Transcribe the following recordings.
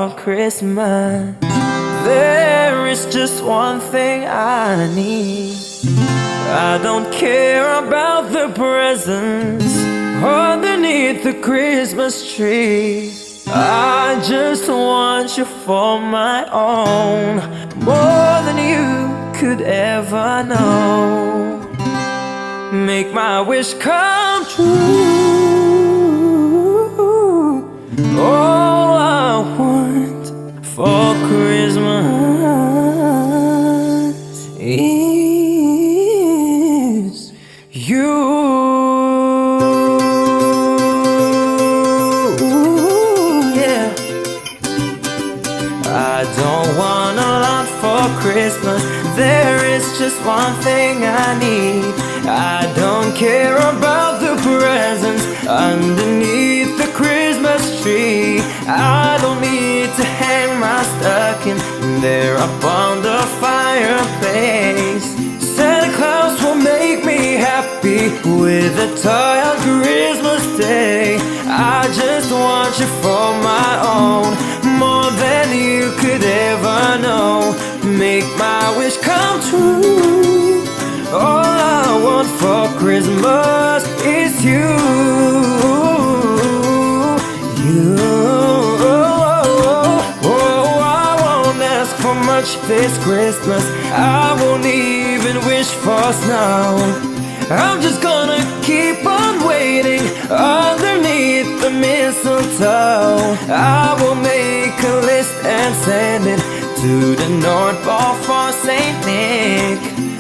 for Christmas. There is just one thing I need. I don't care about the presents underneath the Christmas tree. I just want you for my own, more than you could ever know. Make my wish come true. All I want for Christmas is you. I don't want a lot for Christmas. There is just one thing I need. I don't care about the presents underneath the Christmas tree. I don't need to hang my stocking there upon the fireplace. Santa Claus will make me happy with a toy on Christmas Day. I just want you for my own, more than you could ever know. Make my wish come true. All I want for Christmas is you. You. Oh, I won't ask for much this Christmas. I won't even wish for snow. I'm just gonna keep on waiting underneath the mistletoe. I will make a list and send it to the North Pole for Saint Nick.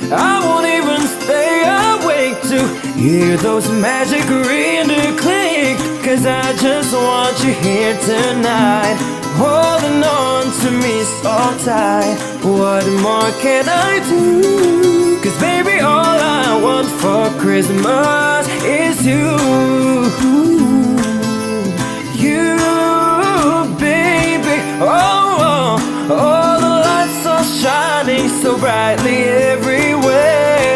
I won't even stay awake to hear those magic reindeer click, 'cause I just want you here tonight, holding on to me so tight. What more can I do? 'Cause baby, all I want for Christmas is you. You, baby. Oh, all the lights are shining so brightly everywhere,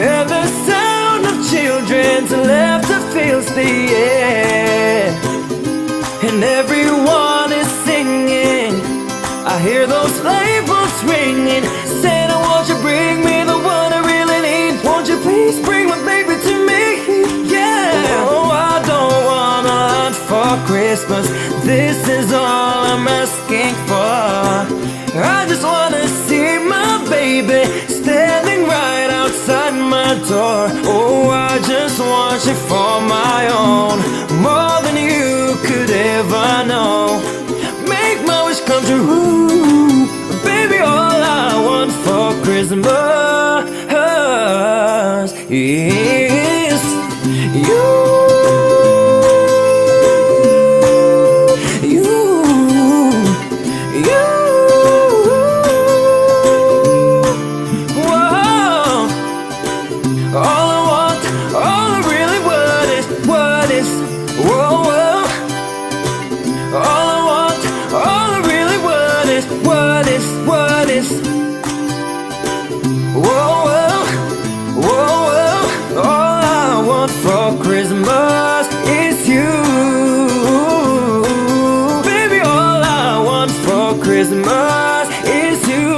and the sound of children's laughter fills the air, and everyone is singing. I hear those sleigh bells ringing. Santa, won't you bring me the one I really need? Won't you please bring my baby to me? Yeah. Oh, I don't want a lot for Christmas. This is all I'm asking for. I just wanna see my baby standing right outside my door. Oh, I just want you for my own, more than you could ever know. Make my wish come true. Baby, all I want for Christmas is you. Christmas is you. Baby, all I want for Christmas is you.